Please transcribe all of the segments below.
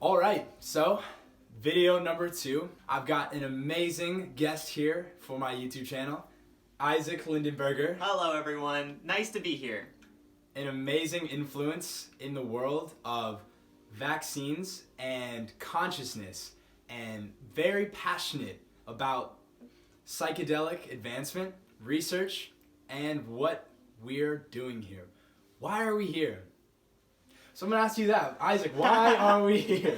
All right, so video number 2. I've got an amazing guest here for my YouTube channel, Isaac Lindenberger. Hello everyone, nice to be here. An amazing influence in the world of vaccines and consciousness, and very passionate about psychedelic advancement, research, and what we're doing here. Why are we here? So I'm going to ask you that. Isaac, why are we here?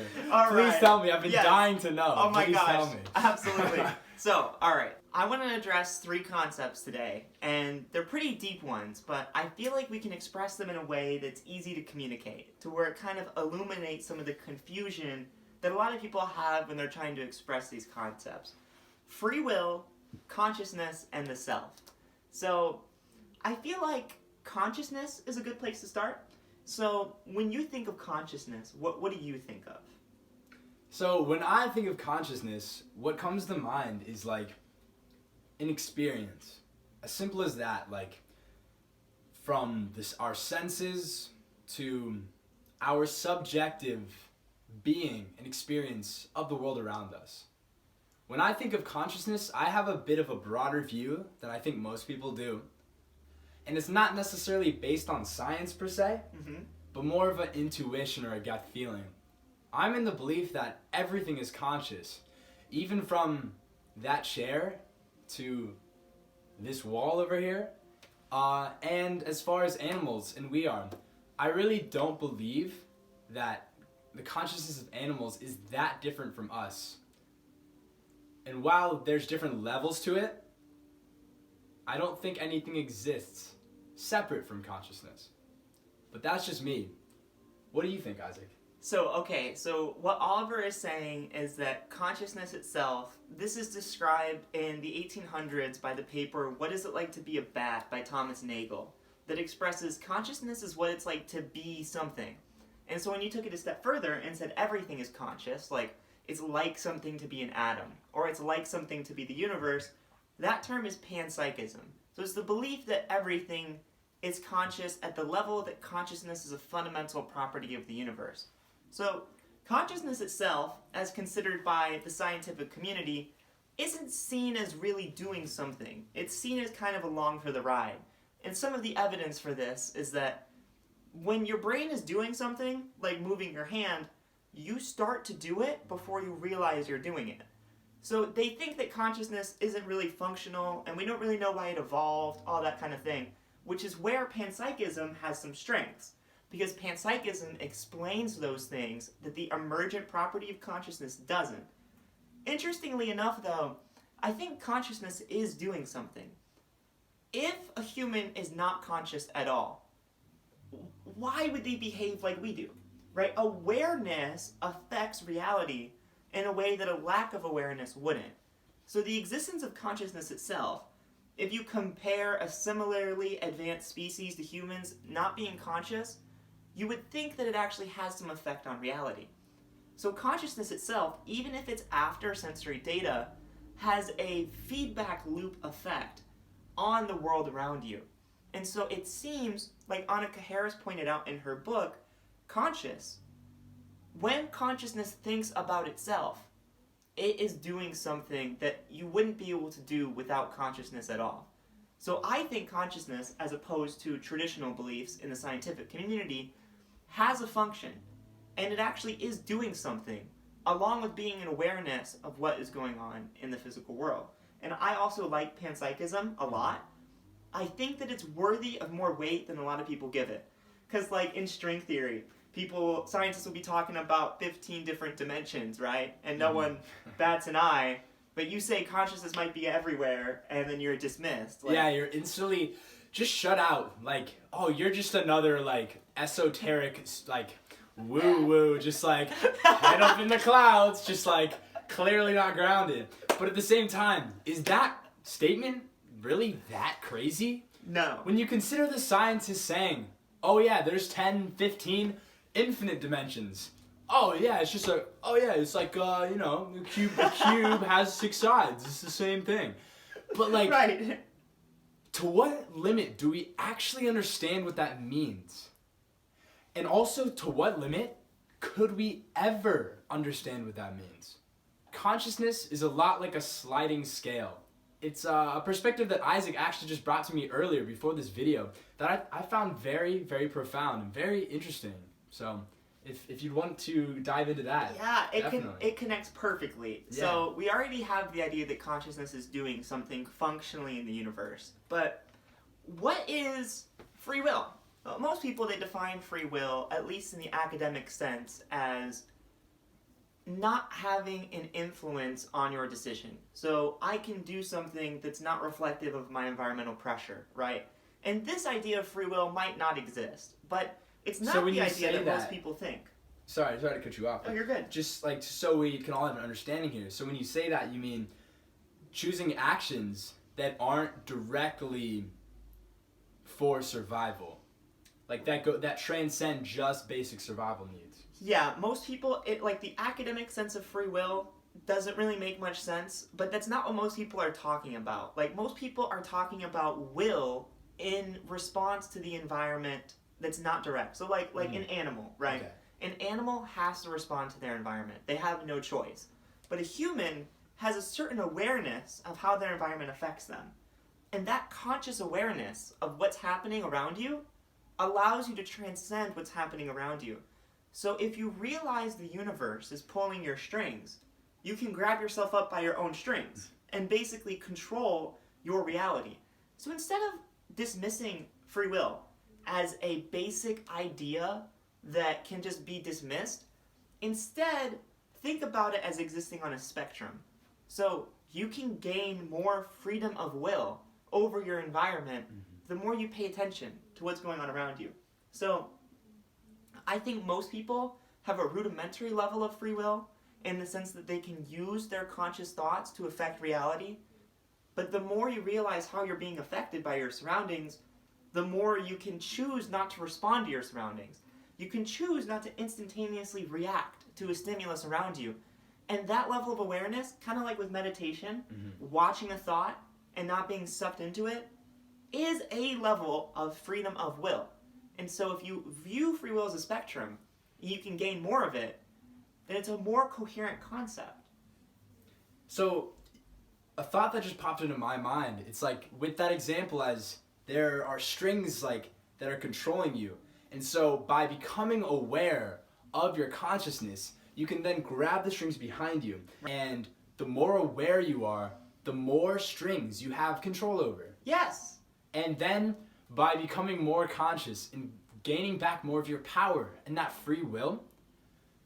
Please tell me. I've been dying to know. Oh my Please gosh. tell me. Absolutely. So, alright. I want to address 3 concepts today, and they're pretty deep ones, but I feel like we can express them in a way that's easy to communicate, to where it kind of illuminates some of the confusion that a lot of people have when they're trying to express these concepts. Free will, consciousness, and the self. So, I feel like consciousness is a good place to start. So, when you think of consciousness, what do you think of? So, when I think of consciousness, what comes to mind is like an experience. As simple as that, like from our senses to our subjective being and experience of the world around us. When I think of consciousness, I have a bit of a broader view than I think most people do. And it's not necessarily based on science per se, but more of an intuition or a gut feeling. I'm in the belief that everything is conscious, even from that chair to this wall over here, and as far as animals and we are. I really don't believe that the consciousness of animals is that different from us. And while there's different levels to it, I don't think anything exists separate from consciousness. But that's just me. What do you think, Isaac? So what Oliver is saying is that consciousness itself, this is described in the 1800s by the paper What Is It Like to Be a Bat by Thomas Nagel, that expresses consciousness is what it's like to be something. And so when you took it a step further and said everything is conscious, like it's like something to be an atom, or it's like something to be the universe, that term is panpsychism. So it's the belief that everything is conscious at the level that consciousness is a fundamental property of the universe. So consciousness itself, as considered by the scientific community, isn't seen as really doing something. It's seen as kind of along for the ride. And some of the evidence for this is that when your brain is doing something, like moving your hand, you start to do it before you realize you're doing it. So they think that consciousness isn't really functional, and we don't really know why it evolved, all that kind of thing, which is where panpsychism has some strengths. Because panpsychism explains those things that the emergent property of consciousness doesn't. Interestingly enough, though, I think consciousness is doing something. If a human is not conscious at all, why would they behave like we do? Right? Awareness affects reality in a way that a lack of awareness wouldn't. So the existence of consciousness itself, if you compare a similarly advanced species to humans not being conscious, you would think that it actually has some effect on reality. So consciousness itself, even if it's after sensory data, has a feedback loop effect on the world around you. And so it seems, like Annika Harris pointed out in her book, when consciousness thinks about itself, it is doing something that you wouldn't be able to do without consciousness at all. So I think consciousness, as opposed to traditional beliefs in the scientific community, has a function, and it actually is doing something, along with being an awareness of what is going on in the physical world. And I also like panpsychism a lot. I think that it's worthy of more weight than a lot of people give it. Because like in string theory, scientists will be talking about 15 different dimensions, right? And no one bats an eye, but you say consciousness might be everywhere, and then you're dismissed. Like, yeah, you're instantly just shut out. Like, oh, you're just another like esoteric, like woo-woo, just like head up in the clouds, just like clearly not grounded. But at the same time, is that statement really that crazy? No. When you consider the scientists saying, oh yeah, there's 10, 15 infinite dimensions. Oh yeah, it's just it's like, a cube has 6 sides. It's the same thing. But like, right. To what limit do we actually understand what that means? And also, to what limit could we ever understand what that means? Consciousness is a lot like a sliding scale. It's a perspective that Isaac actually just brought to me earlier before this video that I found very, very profound and very interesting. So if you want to dive into that, yeah, definitely. it connects perfectly. Yeah. So we already have the idea that consciousness is doing something functionally in the universe. But what is free will? Well, most people, they define free will, at least in the academic sense, as not having an influence on your decision. So I can do something that's not reflective of my environmental pressure, right? And this idea of free will might not exist, but it's not the idea that most people think. Sorry to cut you off. Oh, you're good. Just like so we can all have an understanding here. So when you say that, you mean choosing actions that aren't directly for survival, like that transcend just basic survival needs. Yeah, most people, like the academic sense of free will doesn't really make much sense, but that's not what most people are talking about. Like most people are talking about will in response to the environment that's not direct. So like an animal, right? Okay. An animal has to respond to their environment. They have no choice. But a human has a certain awareness of how their environment affects them. And that conscious awareness of what's happening around you allows you to transcend what's happening around you. So if you realize the universe is pulling your strings, you can grab yourself up by your own strings and basically control your reality. So instead of dismissing free will as a basic idea that can just be dismissed, instead think about it as existing on a spectrum. So you can gain more freedom of will over your environment the more you pay attention to what's going on around you. So I think most people have a rudimentary level of free will in the sense that they can use their conscious thoughts to affect reality. But the more you realize how you're being affected by your surroundings, the more you can choose not to respond to your surroundings. You can choose not to instantaneously react to a stimulus around you. And that level of awareness, kind of like with meditation, watching a thought and not being sucked into it, is a level of freedom of will. And so if you view free will as a spectrum, you can gain more of it, then it's a more coherent concept. So a thought that just popped into my mind, it's like with that example as there are strings like that are controlling you. And so by becoming aware of your consciousness, you can then grab the strings behind you. And the more aware you are, the more strings you have control over. Yes. And then by becoming more conscious and gaining back more of your power and that free will,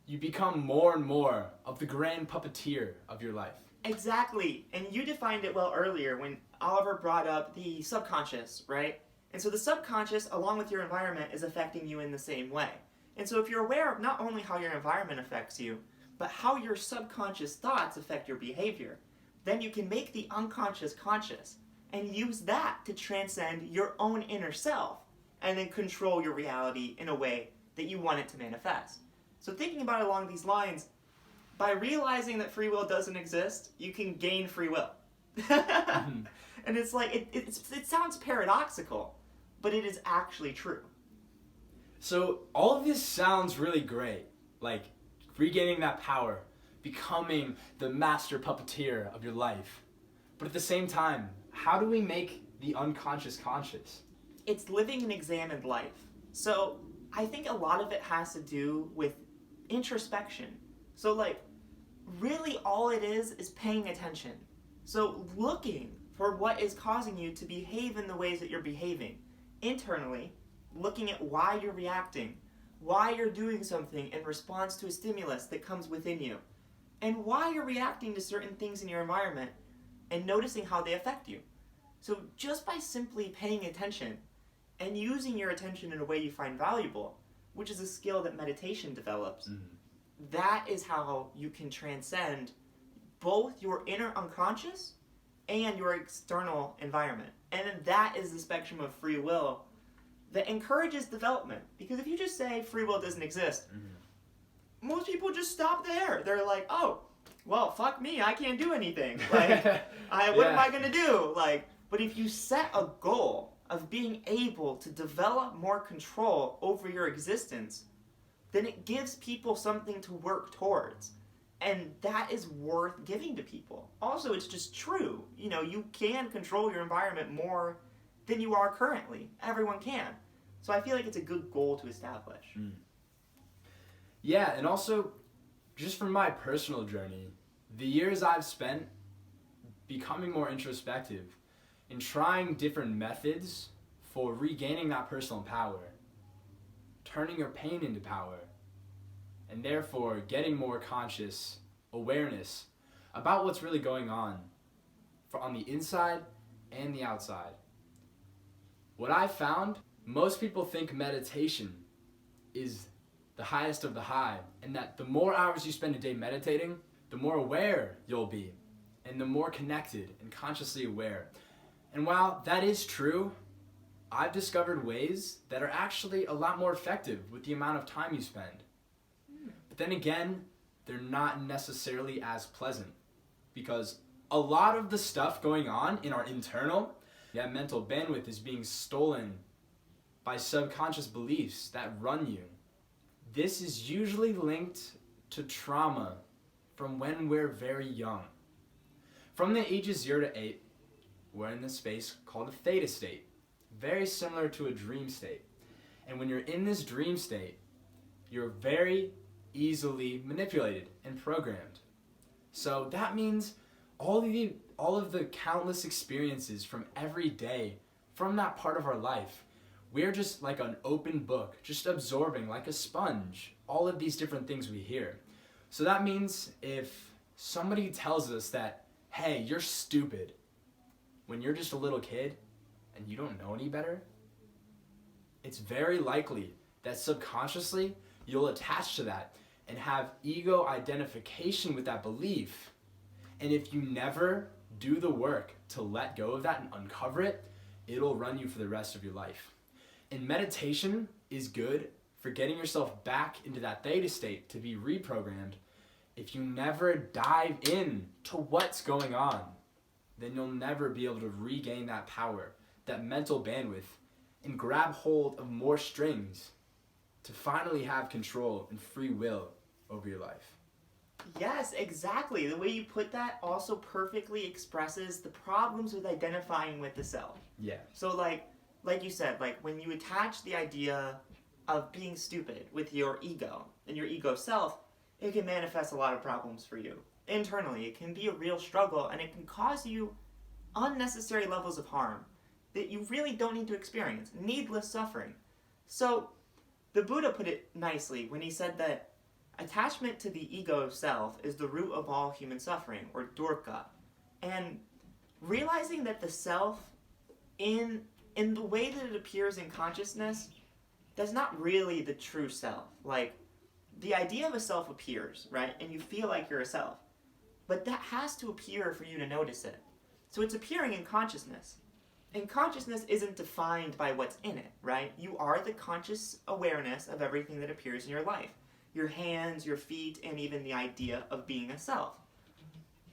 you become more and more of the grand puppeteer of your life. Exactly. And you defined it well earlier when Oliver brought up the subconscious, right? And so the subconscious, along with your environment, is affecting you in the same way. And so if you're aware of not only how your environment affects you, but how your subconscious thoughts affect your behavior, then you can make the unconscious conscious and use that to transcend your own inner self and then control your reality in a way that you want it to manifest. So thinking about it along these lines, by realizing that free will doesn't exist, you can gain free will. And it's like, it sounds paradoxical, but it is actually true. So all of this sounds really great, like regaining that power, becoming the master puppeteer of your life. But at the same time, how do we make the unconscious conscious? It's living an examined life. So I think a lot of it has to do with introspection. So like, really all it is paying attention. So looking for what is causing you to behave in the ways that you're behaving. Internally, looking at why you're reacting, why you're doing something in response to a stimulus that comes within you, and why you're reacting to certain things in your environment, and noticing how they affect you. So just by simply paying attention and using your attention in a way you find valuable, which is a skill that meditation develops, that is how you can transcend both your inner unconscious and your external environment. And then that is the spectrum of free will that encourages development. Because if you just say free will doesn't exist, most people just stop there. They're like, oh, well, fuck me, I can't do anything. Like, what am I going to do? Like, but if you set a goal of being able to develop more control over your existence, then it gives people something to work towards. And that is worth giving to people. Also, it's just true. You know, you can control your environment more than you are currently. Everyone can. So I feel like it's a good goal to establish. Yeah, and also, just from my personal journey, the years I've spent becoming more introspective and trying different methods for regaining that personal power, turning your pain into power, and therefore getting more conscious awareness about what's really going on the inside and the outside. What I found, most people think meditation is the highest of the high, and that the more hours you spend a day meditating, the more aware you'll be, and the more connected and consciously aware. And while that is true, I've discovered ways that are actually a lot more effective with the amount of time you spend. But then again, they're not necessarily as pleasant, because a lot of the stuff going on in our internal, that mental bandwidth is being stolen by subconscious beliefs that run you. This is usually linked to trauma from when we're very young. From the ages 0 to 8, we're in this space called a theta state, very similar to a dream state. And when you're in this dream state, you're very easily manipulated and programmed. So that means all of the countless experiences from every day, from that part of our life, we're just like an open book, just absorbing like a sponge all of these different things we hear. So that means if somebody tells us that, hey, you're stupid, when you're just a little kid and you don't know any better, it's very likely that subconsciously you'll attach to that and have ego identification with that belief. And if you never do the work to let go of that and uncover it, it'll run you for the rest of your life. And meditation is good for getting yourself back into that theta state to be reprogrammed. If you never dive in to what's going on, then you'll never be able to regain that power, that mental bandwidth, and grab hold of more strings to finally have control and free will over your life. Yes, exactly. The way you put that also perfectly expresses the problems with identifying with the self. Yeah. So like you said, like when you attach the idea of being stupid with your ego and your ego self, it can manifest a lot of problems for you. Internally, it can be a real struggle, and it can cause you unnecessary levels of harm that you really don't need to experience, needless suffering. So the Buddha put it nicely when he said that attachment to the ego self is the root of all human suffering, or dukkha. And realizing that the self, in the way that it appears in consciousness, that's not really the true self. Like, the idea of a self appears, right? And you feel like you're a self. But that has to appear for you to notice it. So it's appearing in consciousness. And consciousness isn't defined by what's in it, right? You are the conscious awareness of everything that appears in your life. Your hands, your feet, and even the idea of being a self.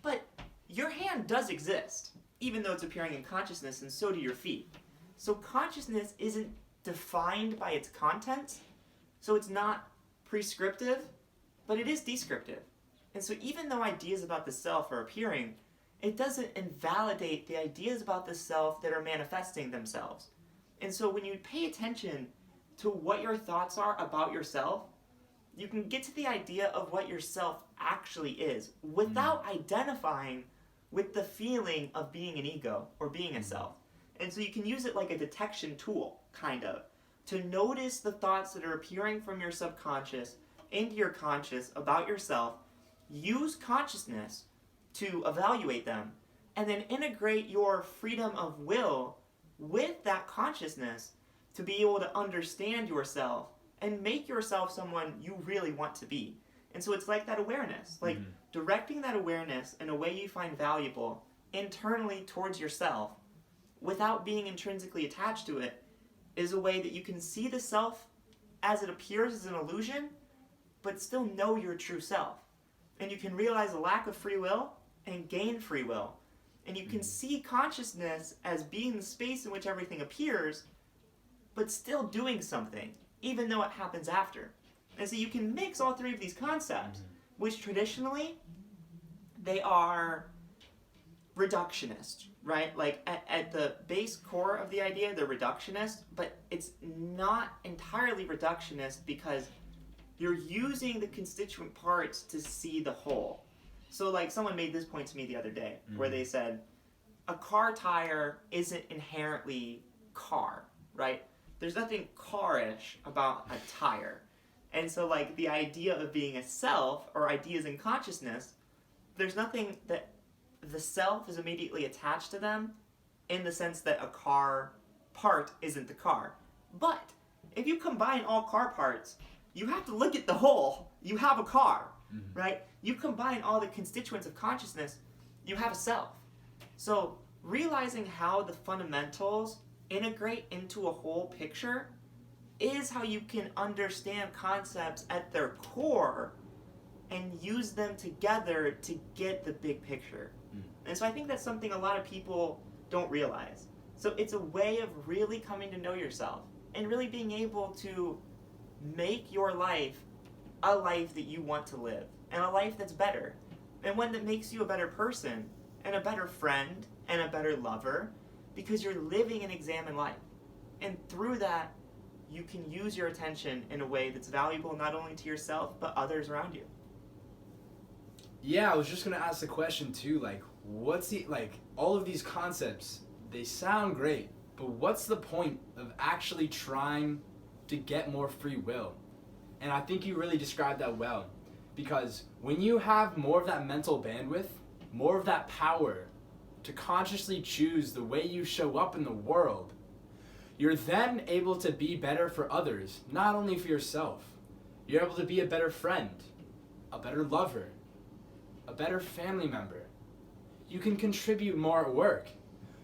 But your hand does exist, even though it's appearing in consciousness, and so do your feet. So consciousness isn't defined by its contents, so it's not prescriptive, but it is descriptive. And so even though ideas about the self are appearing, it doesn't invalidate the ideas about the self that are manifesting themselves. And so when you pay attention to what your thoughts are about yourself, you can get to the idea of what your self actually is without identifying with the feeling of being an ego or being a self. And so you can use it like a detection tool, kind of, to notice the thoughts that are appearing from your subconscious into your conscious about yourself, use consciousness to evaluate them, and then integrate your freedom of will with that consciousness to be able to understand yourself and make yourself someone you really want to be. And so it's like that awareness, like directing that awareness in a way you find valuable internally towards yourself without being intrinsically attached to it is a way that you can see the self as it appears as an illusion, but still know your true self. And you can realize a lack of free will and gain free will. And you can see consciousness as being the space in which everything appears, but still doing something, even though it happens after. And so you can mix all three of these concepts, which traditionally, they are reductionist, right? Like at the base core of the idea, they're reductionist, but it's not entirely reductionist because you're using the constituent parts to see the whole. So like someone made this point to me the other day, where they said, a car tire isn't inherently car, right? There's nothing car-ish about a tire. And so like the idea of being a self, or ideas in consciousness, there's nothing that the self is immediately attached to them in the sense that a car part isn't the car. But if you combine all car parts, you have to look at the whole. You have a car, right? You combine all the constituents of consciousness, you have a self. So realizing how the fundamentals integrate into a whole picture is how you can understand concepts at their core and use them together to get the big picture. And so I think that's something a lot of people don't realize. So it's a way of really coming to know yourself and really being able to make your life a life that you want to live, and a life that's better, and one that makes you a better person and a better friend and a better lover, because you're living an examined life. And through that, you can use your attention in a way that's valuable not only to yourself, but others around you. Yeah, I was just gonna ask the question too, like, all of these concepts, they sound great, but what's the point of actually trying to get more free will? And I think you really described that well, because when you have more of that mental bandwidth, more of that power to consciously choose the way you show up in the world, you're then able to be better for others, not only for yourself. You're able to be a better friend, a better lover, a better family member. You can contribute more at work.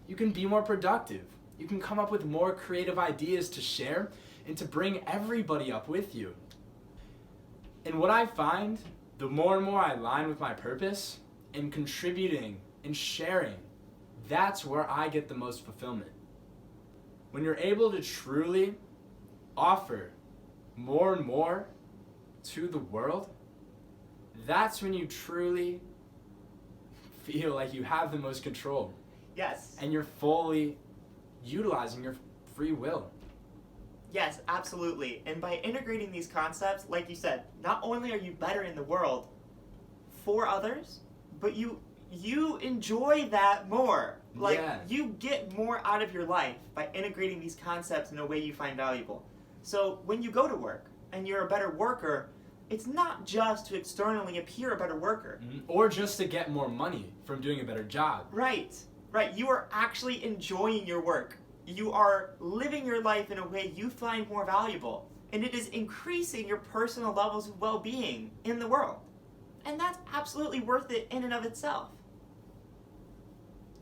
You can be more productive. You can come up with more creative ideas to share and to bring everybody up with you. And what I find, the more and more I align with my purpose and contributing and sharing, that's where I get the most fulfillment. When you're able to truly offer more and more to the world, that's when you truly feel like you have the most control. Yes. And you're fully utilizing your free will. Yes, absolutely. And by integrating these concepts, like you said, not only are you better in the world for others, but you enjoy that more. Like, Yeah. you get more out of your life by integrating these concepts in a way you find valuable. So when you go to work and you're a better worker, it's not just to externally appear a better worker. Or just to get more money from doing a better job. Right. You are actually enjoying your work. You are living your life in a way you find more valuable. And it is increasing your personal levels of well-being in the world. And that's absolutely worth it in and of itself.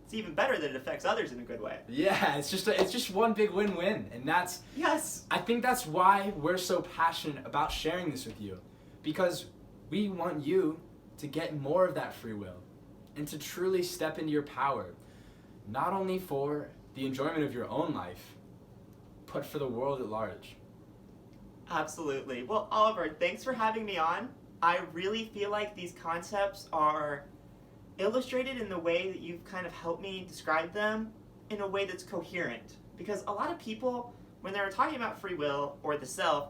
It's even better that it affects others in a good way. Yeah, it's just one big win-win. And that's... Yes. I think that's why we're so passionate about sharing this with you. Because we want you to get more of that free will. And to truly step into your power. Not only for the enjoyment of your own life, but for the world at large. Absolutely. Well, Oliver, thanks for having me on. I really feel like these concepts are illustrated in the way that you've kind of helped me describe them in a way that's coherent. Because a lot of people, when they're talking about free will or the self,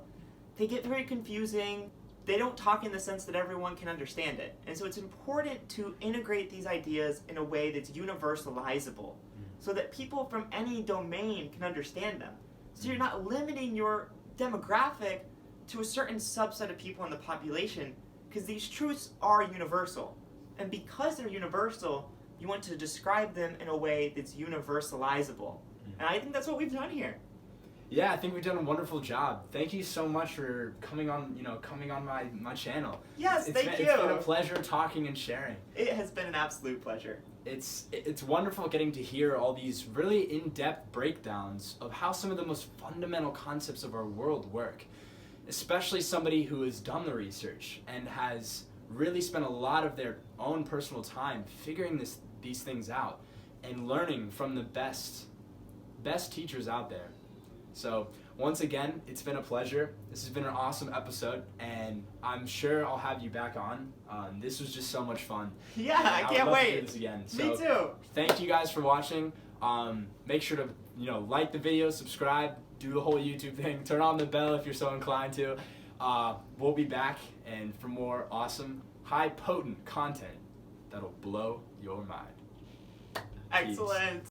they get very confusing. They don't talk in the sense that everyone can understand it. And so it's important to integrate these ideas in a way that's universalizable, so that people from any domain can understand them. So you're not limiting your demographic to a certain subset of people in the population, because these truths are universal. And because they're universal, you want to describe them in a way that's universalizable. And I think that's what we've done here. Yeah, I think we've done a wonderful job. Thank you so much for coming on my channel. Yes, thank you. It's been a pleasure talking and sharing. It has been an absolute pleasure. It's wonderful getting to hear all these really in-depth breakdowns of how some of the most fundamental concepts of our world work. Especially somebody who has done the research and has really spent a lot of their own personal time figuring these things out and learning from the best teachers out there. So once again, it's been a pleasure. This has been an awesome episode, and I'm sure I'll have you back on. This was just so much fun. Yeah, And I would can't love to wait. do this again. Me So too. thank you guys for watching. Make sure to like the video, subscribe, do the whole YouTube thing, turn on the bell if you're so inclined to. We'll be back and for more awesome, high potent content that'll blow your mind. Excellent.